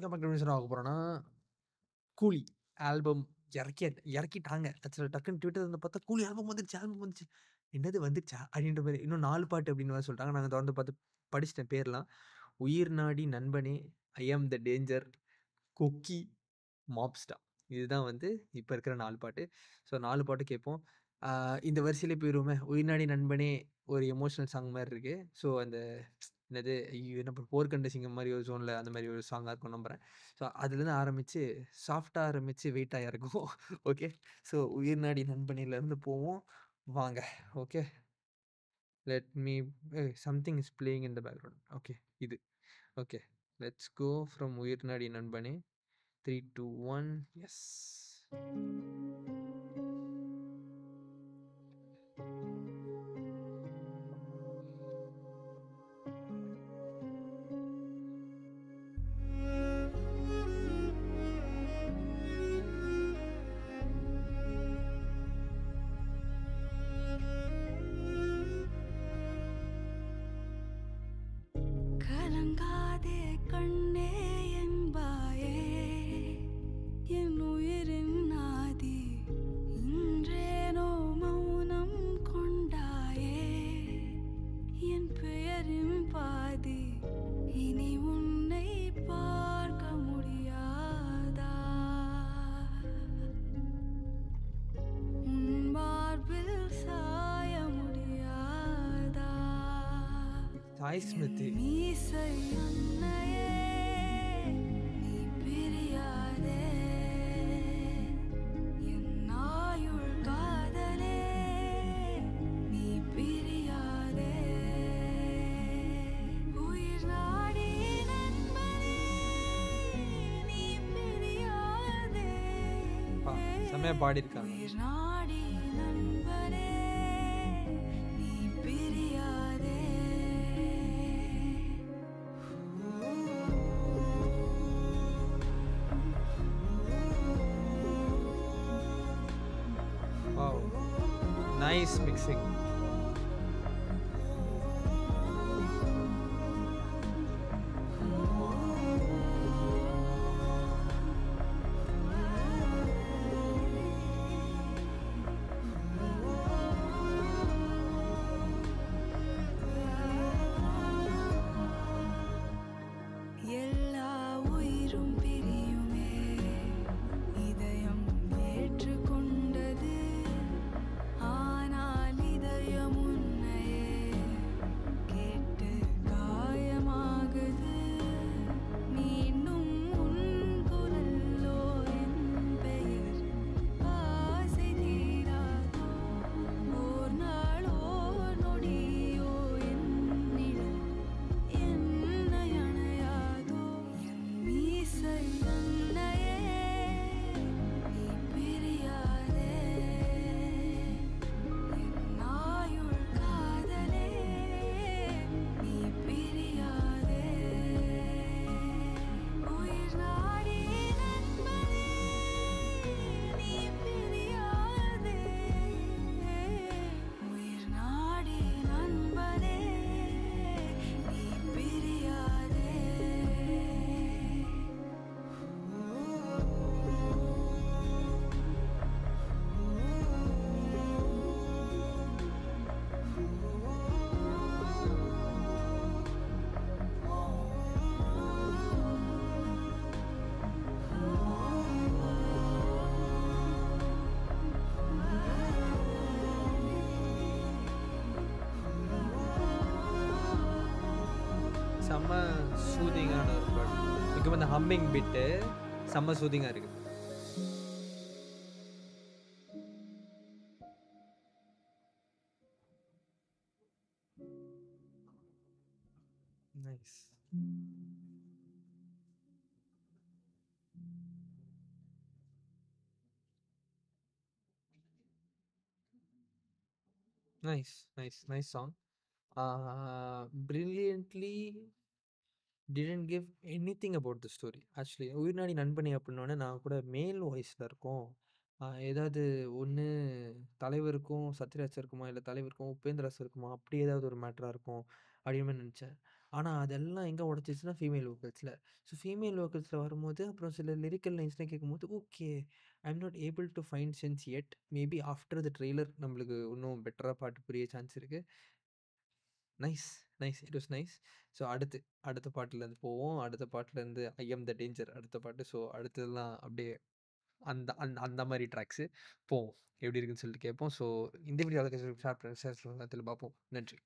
அதுக்கப்புறம் கன்வின்ஸ் ஆக போறோம்னா, கூலி ஆல்பம் இறக்கிட்டாங்க. ஆக்சுவலா டக்குன்னு ட்விட்டர் வந்து பார்த்தா, கூலி ஆல்பம் வந்துருச்சு. என்னது வந்துருச்சா? அப்படின்ற மாரி. இன்னும் 4 பாட்டு அப்படின்னு வேற சொல்லிட்டாங்க. நாங்க தொடர்ந்து பார்த்து படிச்சுட்டேன் பேர்லாம். உயிர் நாடி நண்பனே, ஐ ஆம் த டேஞ்சர், கொக்கி, மாப்ஸ்டா. இதுதான் வந்து இப்ப இருக்கிற 4 பாட்டு. ஸோ 4 பாட்டு கேட்போம். ஆ இந்த வரிசையிலே போயிருவோமே. உயிர் நாடி நண்பனே ஒரு எமோஷனல் சாங் மாரி இருக்கு. ஸோ அந்த என்னது ஐயோ! என்ன போர்க்கண்ட சிங்கம் மாரி ஒரு ஜோன்ல அந்த மாரி ஒரு சாங்கா இருக்கும்னு நம்புறேன். ஸோ அதுலேருந்து ஆரம்பிச்சு, சாஃப்ட்டா ஆரம்பிச்சு வெயிட்டா இறங்குவோம். ஓகே. ஸோ உயிர் நாடி நண்பனேலேருந்து போவோம். வாங்க. Okay. Let me something is playing in the background. Okay. இது. ஓகே. லெட்ஸ் கோ ஃப்ரம் உயிர் நாடி நண்பனே. 3, 2, 1 எஸ். கலங்காதே கண்ணே என்பாயே என் உயிரின் ஆதி இன்றேனோ மௌனம் கொண்டாயே என் பெயரின் பாதி இனி உன்னை பார்க்க முடியாதா உன் மார்பில் சாய முடியாதா சாய் என் ஸ்மிருதி. மீசை அன்னையே நீ பிரியாதே என் ஆயுள் காதலே நீ பிரியாதே உயிர் நாடி நண்பனே நீ பிரியாதே செம்மையா பாடியிருக்காங்க. உயிர் நாடி நண்பனே நீ பிரியாதே வாவ்! Nice mixing. எல்லா உயிரும் பிரியுமே இதயம் ஏற்றுக்கொண்டது ஆனால் இதயம் உன்னையே கேட்டு காயமாகுது மீண்டும் உன் குரலோ என் பெயர் ஆசை தீராதோ ஓர் நாளோ நொடியோ என் நிழல் என்னை அணையாதோ என் மீசை அன்னையே நீ பிரியாதே என் ஆயுள் காதலே நீ பிரியாதே உயிர் நாடி நண்பனே நீ பிரியாதே உயிர் நாடி நண்பனே நீ பிரியாதே செம்ம சூதிங்கான ஒரு பாட்டு. முக்கியமா இந்த ஹம்மிங் பிட்டு செம்ம சூதிங்கா இருக்கு. Nice. Nice song. Brilliantly didn't give anything about the story. Actually உயிர்நாடி நண்பனே அப்படின்னோனே நான் கூட மேல் வாய்ஸ்ல இருக்கும். ஏதாவது ஒண்ணு தலைவருக்கும் சத்யராஜ் இருக்குமா, இல்ல தலைவருக்கும் உபேந்திரா சார் இருக்குமா, அப்படி ஏதாவது ஒரு மேட்டரா இருக்கும் அப்படின்னு நினைச்சேன். ஆனா, அதெல்லாம் எங்க உடைச்சிச்சுன்னா, ஃபீமேல் வோக்கல்ஸ்ல. ஸோ ஃபீமேல் வோக்கல்ஸ்ல வரும்போது, அப்புறம் சில லிரிக்கல் லைன்ஸ்லாம் கேட்கும்போது, okay. I am not able to find sense yet. Maybe after the trailer நம்மளுக்கு இன்னும் பெட்டரா பாட்டு புரிய சான்ஸ் இருக்கு. Nice, nice. It was nice. So அடுத்த பாட்டுலருந்து போவோம். அடுத்த பாட்டுலருந்து ஐ அம் த டேஞ்சர் அடுத்த பாட்டு. ஸோ அடுத்ததெல்லாம் அப்படியே அந்த அந்த அந்த மாரி ட்ராக்ஸு போவோம். எப்படி இருக்குன்னு சொல்லிட்டு கேட்போம். ஸோ இந்த வீடியோ பார்ப்போம். நன்றி.